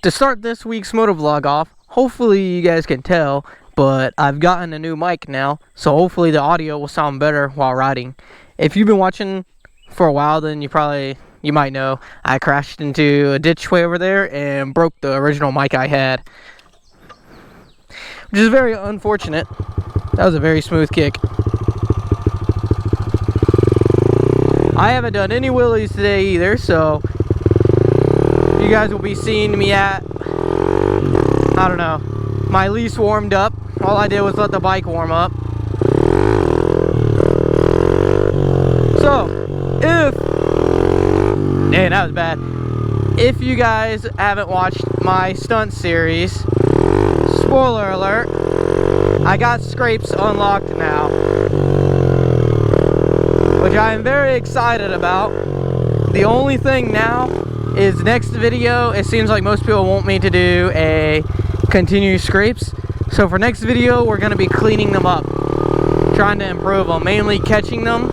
To start this week's moto vlog off, hopefully you guys can tell, but I've gotten a new mic now, so hopefully the audio will sound better while riding. If you've been watching for a while, then you might know I crashed into a ditch way over there and broke the original mic I had, which is very unfortunate. That was a very smooth kick. I haven't done any wheelies today either, so you guys will be seeing me at, I don't know, my least warmed up. All I did was let the bike warm up. So, dang, that was bad. If you guys haven't watched my stunt series, spoiler alert, I got scrapes unlocked now, which I am very excited about. The only thing now is next video, it seems like most people want me to do a continuous scrapes. So for next video, we're going to be cleaning them up, trying to improve them, mainly catching them.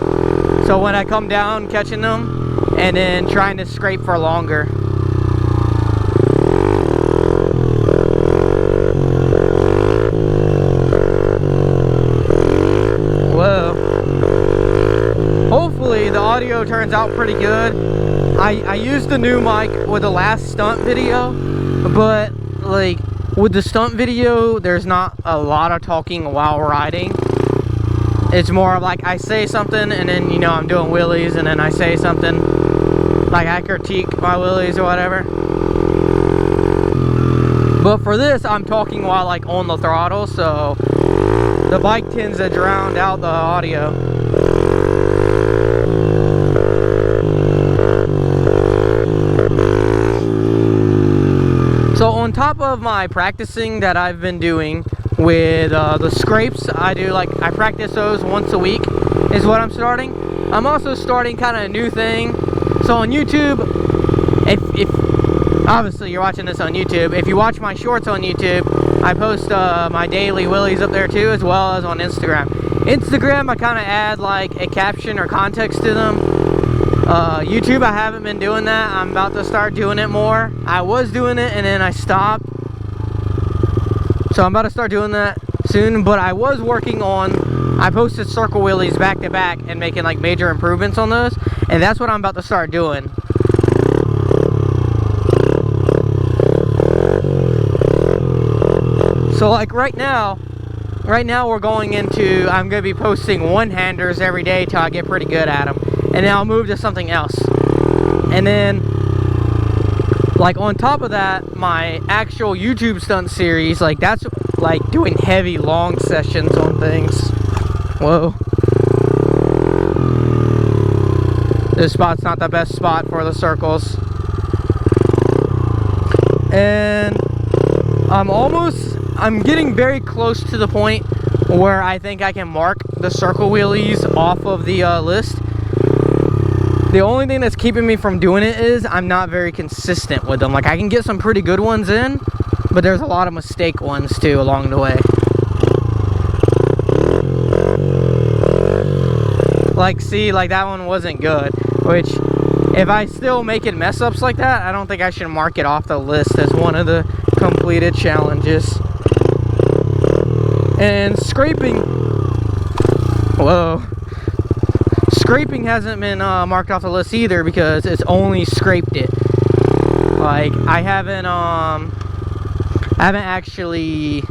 So when I come down, catching them, and then trying to scrape for longer. Whoa. Hopefully the audio turns out pretty good. I used the new mic with the last stunt video, but like with the stunt video, there's not a lot of talking while riding. It's more like I say something and then, you know, I'm doing wheelies, and then I say something, like I critique my wheelies or whatever. But for this, I'm talking while like on the throttle, so the bike tends to drown out the audio. So on top of my practicing that I've been doing with the scrapes, I practice those once a week is what I'm starting. I'm also starting kind of a new thing. So on YouTube, if obviously you're watching this on YouTube, if you watch my shorts on YouTube, I post my daily wheelies up there too, as well as on Instagram. Instagram, I kind of add like a caption or context to them. YouTube, I haven't been doing that. I'm about to start doing it more. I was doing it and then I stopped. So I'm about to start doing that soon. But I was working on, I posted circle wheelies back to back and making like major improvements on those. And that's what I'm about to start doing. So like right now we're going into, I'm going to be posting one-handers every day till I get pretty good at them. And then I'll move to something else. And then, like on top of that, my actual YouTube stunt series, like that's like doing heavy long sessions on things. Whoa. This spot's not the best spot for the circles. And I'm getting very close to the point where I think I can mark the circle wheelies off of the list. The only thing that's keeping me from doing it is I'm not very consistent with them. Like I can get some pretty good ones in, but there's a lot of mistake ones too along the way. Like see, like that one wasn't good, which if I still making mess ups like that, I don't think I should mark it off the list as one of the completed challenges. And scraping, whoa. Scraping hasn't been marked off the list either because it's only scraped it. Like I haven't actually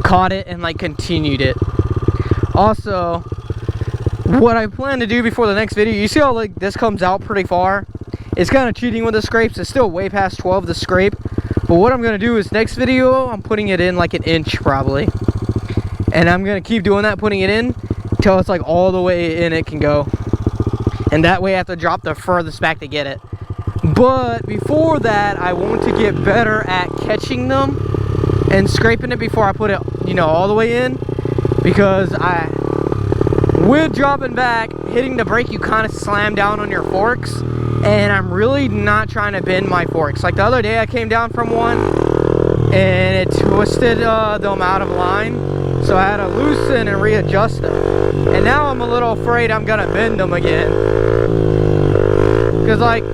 caught it and like continued it. Also, what I plan to do before the next video, you see how like this comes out pretty far? It's kind of cheating with the scrapes. It's still way past 12 to scrape. But what I'm gonna do is next video, I'm putting it in like an inch probably. And I'm gonna keep doing that, putting it in till it's like all the way in it can go, and that way I have to drop the furthest back to get it. But before that, I want to get better at catching them and scraping it before I put it, you know, all the way in, because with dropping back, hitting the brake, you kind of slam down on your forks, and I'm really not trying to bend my forks. Like the other day I came down from one and it twisted them out of line. So I had to loosen and readjust them. And now I'm a little afraid I'm gonna bend them again. Because like,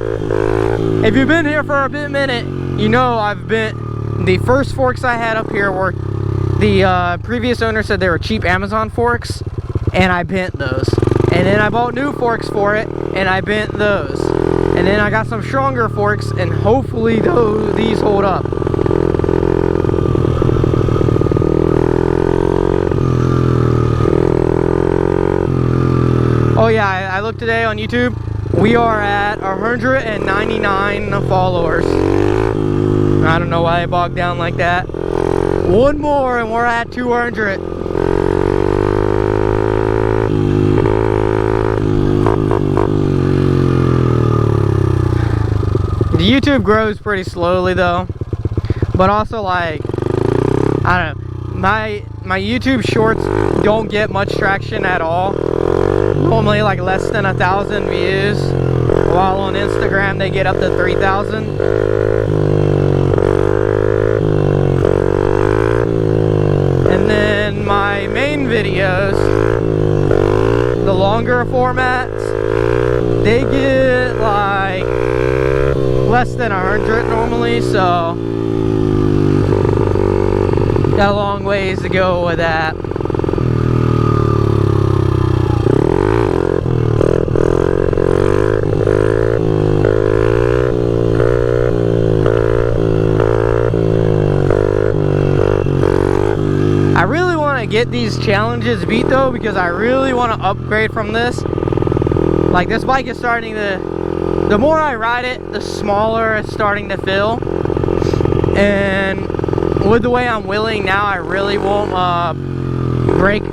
if you've been here for a minute, you know, I've bent the first forks I had up here were the previous owner said they were cheap Amazon forks, and I bent those. And then I bought new forks for it, and I bent those. And then I got some stronger forks, and hopefully these hold up. Oh yeah, I looked today on YouTube. We are at 199 followers. I don't know why I bogged down like that. One more and we're at 200. The YouTube grows pretty slowly though. But also, like, I don't know. My YouTube shorts don't get much traction at all. Normally like less than 1,000 views, while on Instagram they get up to 3,000. And then my main videos, the longer formats, they get like less than 100 normally, so got a long ways to go with that. I really want to get these challenges beat though, because I really want to upgrade from this. Like, this bike is starting to, the more I ride it, the smaller it's starting to feel. And with the way I'm wheeling now, I really won't brake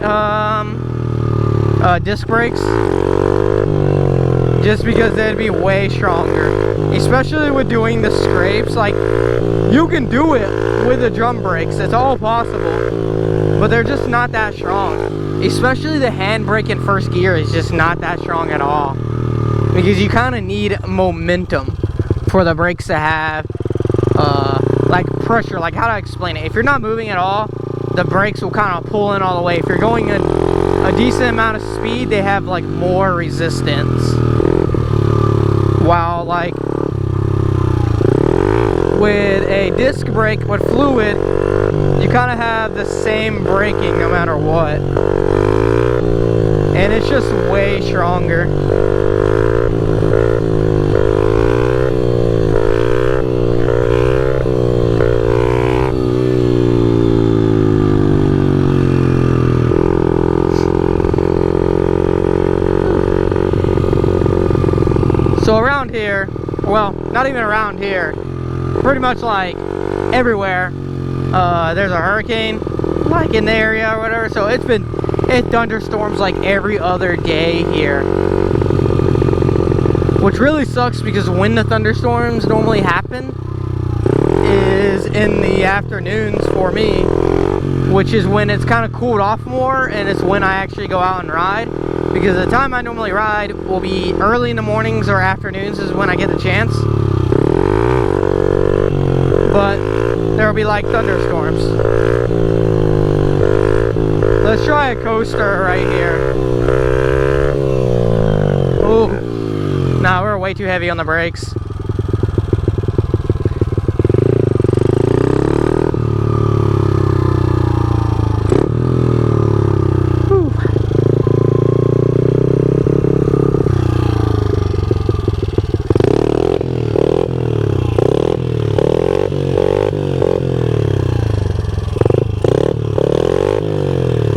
disc brakes, just because they'd be way stronger, especially with doing the scrapes. Like, you can do it with the drum brakes, it's all possible, but they're just not that strong. Especially the handbrake in first gear is just not that strong at all, because you kind of need momentum for the brakes to have like pressure. Like, how do I explain it? If you're not moving at all, the brakes will kind of pull in all the way. If you're going a decent amount of speed, they have like more resistance. While like with a disc brake with fluid, you kind of have the same braking no matter what, and it's just way stronger. So around here, well, not even around here, pretty much like everywhere, there's a hurricane like in the area or whatever, so it thunderstorms like every other day here, which really sucks, because when the thunderstorms normally happen is in the afternoons for me, which is when it's kind of cooled off more, and it's when I actually go out and ride, because the time I normally ride will be early in the mornings or afternoons is when I get the chance. But there will be like thunderstorms. Let's try a coaster right here. Oh, nah, we're way too heavy on the brakes.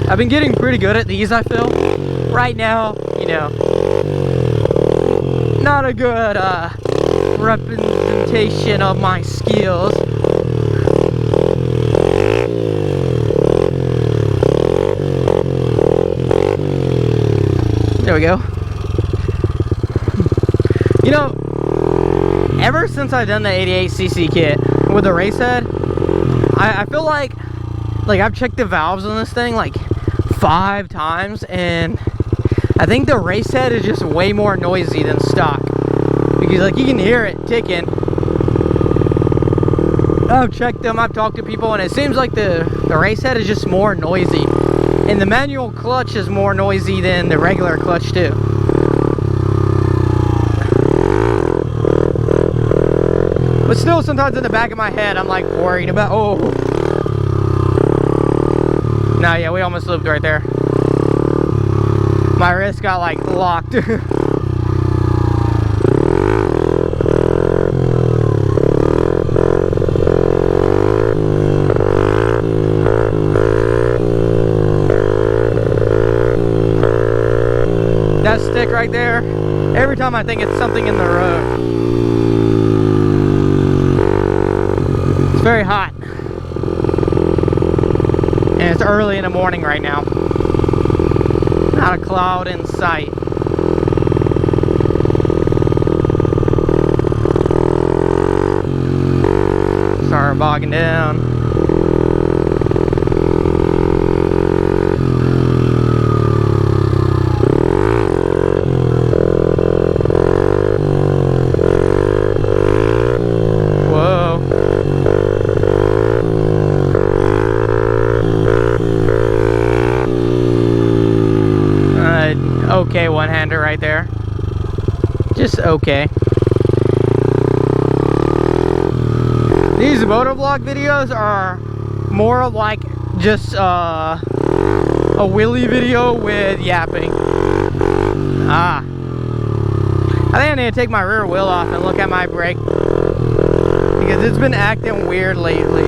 I've been getting pretty good at these, I feel. Right now, you know, not a good representation of my skills. There we go. You know, ever since I've done the 88cc kit with the race head, I feel like I've checked the valves on this thing like 5 times, and I think the race head is just way more noisy than stock, because like you can hear it ticking. I've checked them, I've talked to people, and it seems like the race head is just more noisy, and the manual clutch is more noisy than the regular clutch too. But still, sometimes in the back of my head, I'm like worried about, oh. No, yeah, we almost looped right there. My wrist got like locked. That stick right there, every time I think it's something in the road. It's very hot. And it's early in the morning right now. Not a cloud in sight. Start bogging down. Okay, one-hander right there. Just okay. These moto vlog videos are more of like just a wheelie video with yapping. I think I need to take my rear wheel off and look at my brake, because it's been acting weird lately.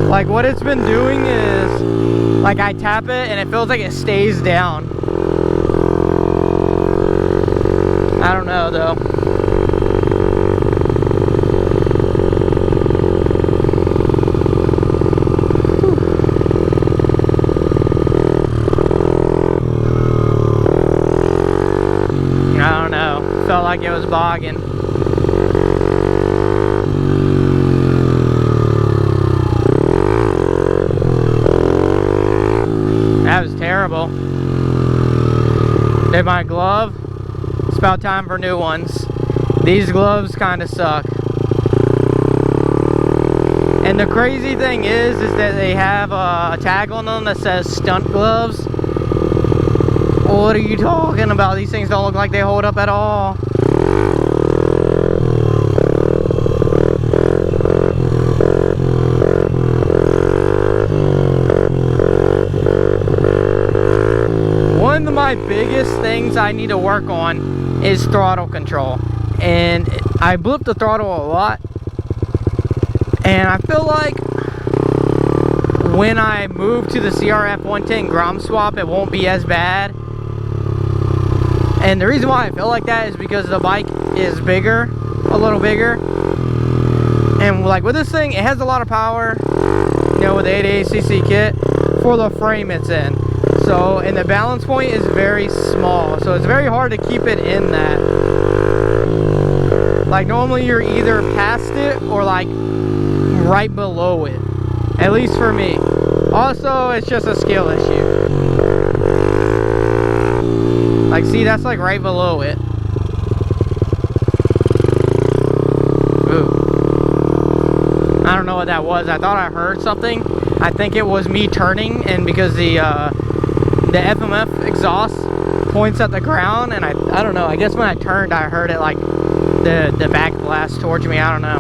Like what it's been doing is, like I tap it and it feels like it stays down. I don't know though. I don't know. Felt like it was bogging. That was terrible. Did my glove? It's about time for new ones. These gloves kind of suck. And the crazy thing is that they have a tag on them that says stunt gloves. What are you talking about? These things don't look like they hold up at all. One of my biggest things I need to work on is throttle control. And I blip the throttle a lot. And I feel like when I move to the CRF 110 Grom swap, it won't be as bad. And the reason why I feel like that is because the bike is bigger, a little bigger. And like with this thing, it has a lot of power, you know, with the 88cc kit for the frame it's in. So, and the balance point is very small. So it's very hard to keep it in that. Like normally you're either past it or like right below it. At least for me. Also, it's just a skill issue. Like, see, that's like right below it. Ooh. I don't know what that was. I thought I heard something. I think it was me turning, and because the FMF exhaust points at the ground, and I don't know. I guess when I turned, I heard it like the back blast towards me. I don't know.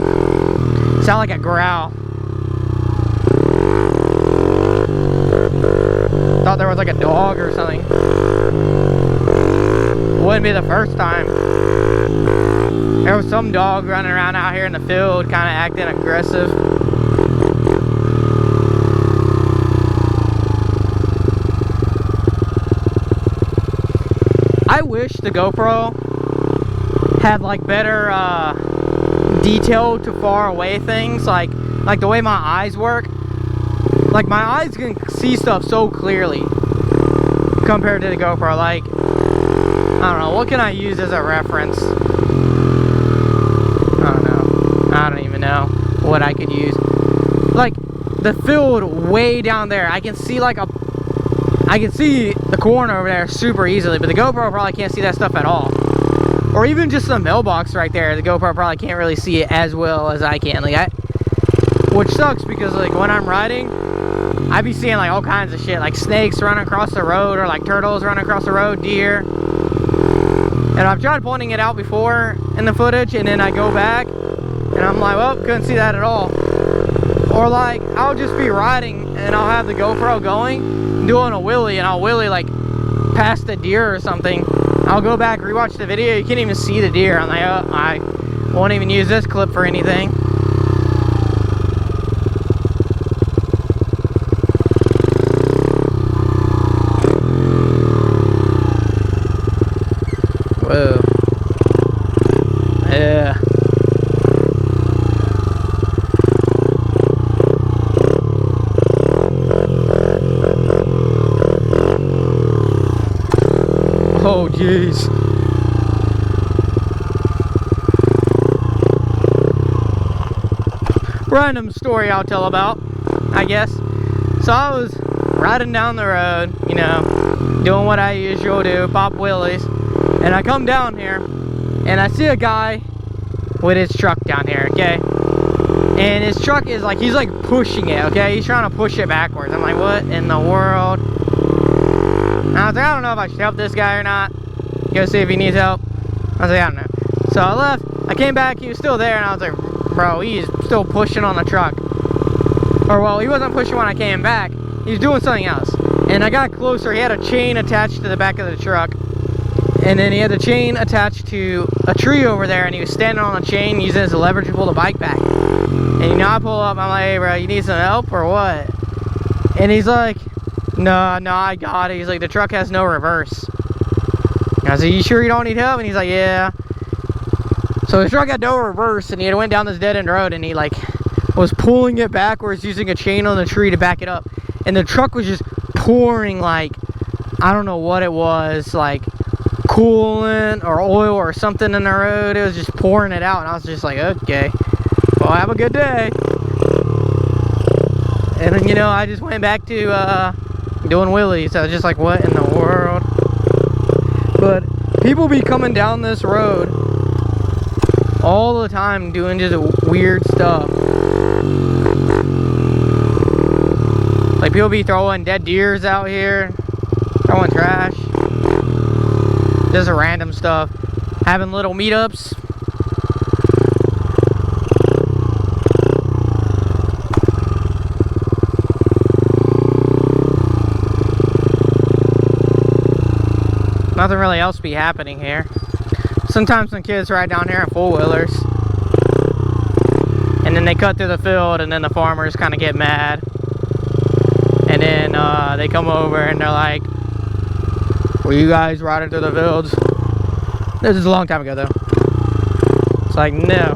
It sounded like a growl. Thought there was like a dog or something. Wouldn't be the first time. There was some dog running around out here in the field, kind of acting aggressive. I wish the GoPro had like better detail to far away things, like the way my eyes work. Like my eyes can see stuff so clearly compared to the GoPro. Like, I don't know, what can I use as a reference? I don't know. I don't even know what I could use. Like the field way down there, I can see like I can see the corner over there super easily, but the GoPro probably can't see that stuff at all. Or even just the mailbox right there, the GoPro probably can't really see it as well as I can. Like which sucks, because like when I'm riding, I be seeing like all kinds of shit, like snakes running across the road, or like turtles running across the road, deer. And I've tried pointing it out before in the footage, and then I go back and I'm like, well, couldn't see that at all. Or like, I'll just be riding and I'll have the GoPro going, doing a wheelie, and I'll wheelie like past a deer or something. I'll go back, rewatch the video, you can't even see the deer. I'm like, oh, I won't even use this clip for anything. Whoa. Yeah. Oh, jeez. Random story I'll tell about, I guess. So I was riding down the road, you know, doing what I usually do, pop wheelies. And I come down here, and I see a guy with his truck down here, okay? And his truck is like, he's like pushing it, okay? He's trying to push it backwards. I'm like, what in the world? And I was like, I don't know if I should help this guy or not. Go see if he needs help. I was like, I don't know. So I left, I came back, he was still there, and I was like, bro, he's still pushing on the truck. Or well, he wasn't pushing when I came back, he was doing something else. And I got closer, he had a chain attached to the back of the truck. And then he had the chain attached to a tree over there, and he was standing on the chain using his leverage to pull the bike back. And you know, I pull up, I'm like, hey bro, you need some help or what? And he's like, no, I got it. He's like, the truck has no reverse. And I was like, you sure you don't need help? And he's like, yeah. So his truck had no reverse, and he had went down this dead end road, and he like was pulling it backwards using a chain on the tree to back it up. And the truck was just pouring like, I don't know what it was, like coolant or oil or something in the road. It was just pouring it out, and I was just like, okay, well, have a good day. And then, you know, I just went back to doing wheelies. I was just like, what in the world? But people be coming down this road all the time doing just weird stuff. Like, people be throwing dead deers out here, throwing trash, just random stuff, having little meetups. Nothing really else be happening here. Sometimes some kids ride down here in four-wheelers, and then they cut through the field, and then the farmers kind of get mad. And then they come over and they're like, were you guys riding through the fields? This is a long time ago though. It's like, no.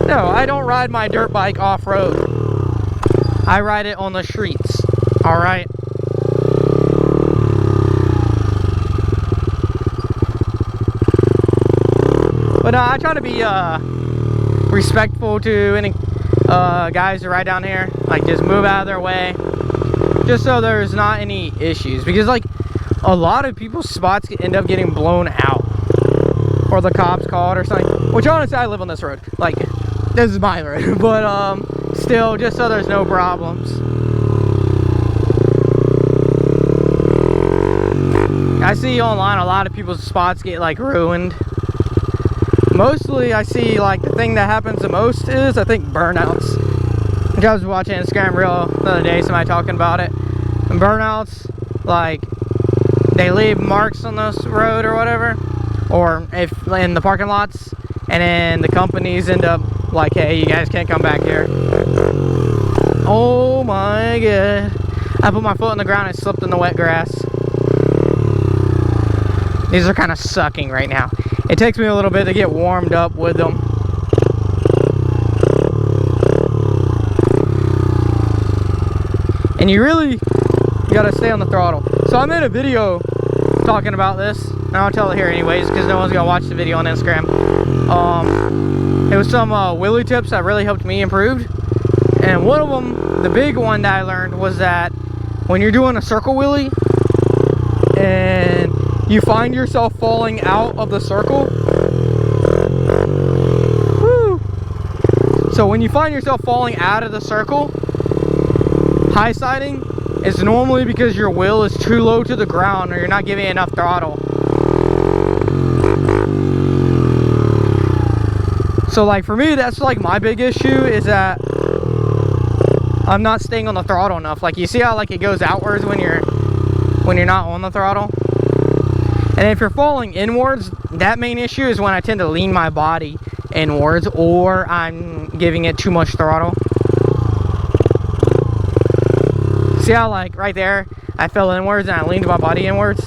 No, I don't ride my dirt bike off-road. I ride it on the streets, alright? But I try to be respectful to any guys who ride down here. Like, just move out of their way, just so there's not any issues. Because like, a lot of people's spots end up getting blown out, or the cops call it or something. Which honestly, I live on this road. Like, this is my road. But still, just so there's no problems. I see online a lot of people's spots get like ruined. Mostly I see like the thing that happens the most is, I think, burnouts. Which I was watching Instagram reel the other day, somebody talking about it. And burnouts, like, they leave marks on this road or whatever, or if in the parking lots, and then the companies end up like, hey, you guys can't come back here. Oh my god. I put my foot on the ground and slipped in the wet grass. These are kind of sucking right now. It takes me a little bit to get warmed up with them. And you really gotta stay on the throttle. So I made a video talking about this, and I'll tell it here anyways, because no one's gonna watch the video on Instagram. It was some wheelie tips that really helped me improve. And one of them, the big one that I learned, was that when you're doing a circle wheelie and you find yourself falling out of the circle, woo. So when you find yourself falling out of the circle, high siding is normally because your wheel is too low to the ground, or you're not giving enough throttle. So like for me, that's like my big issue is that I'm not staying on the throttle enough. Like you see how like it goes outwards when you're not on the throttle? And if you're falling inwards, that main issue is when I tend to lean my body inwards or I'm giving it too much throttle. See how like right there, I fell inwards and I leaned my body inwards?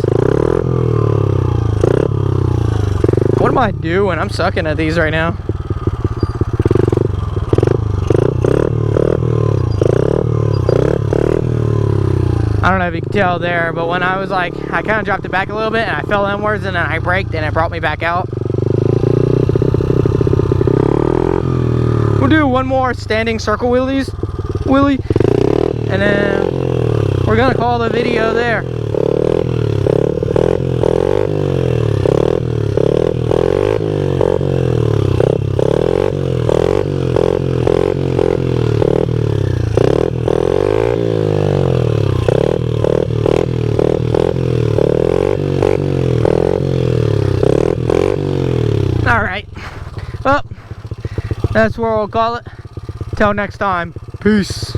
What am I doing? I'm sucking at these right now. I don't know if you can tell there, but when I was like, I kind of dropped it back a little bit and I fell inwards and then I braked and it brought me back out. We'll do one more standing circle wheelie, and then we're gonna call the video there. Alright, well, that's where we'll call it. Till next time, peace.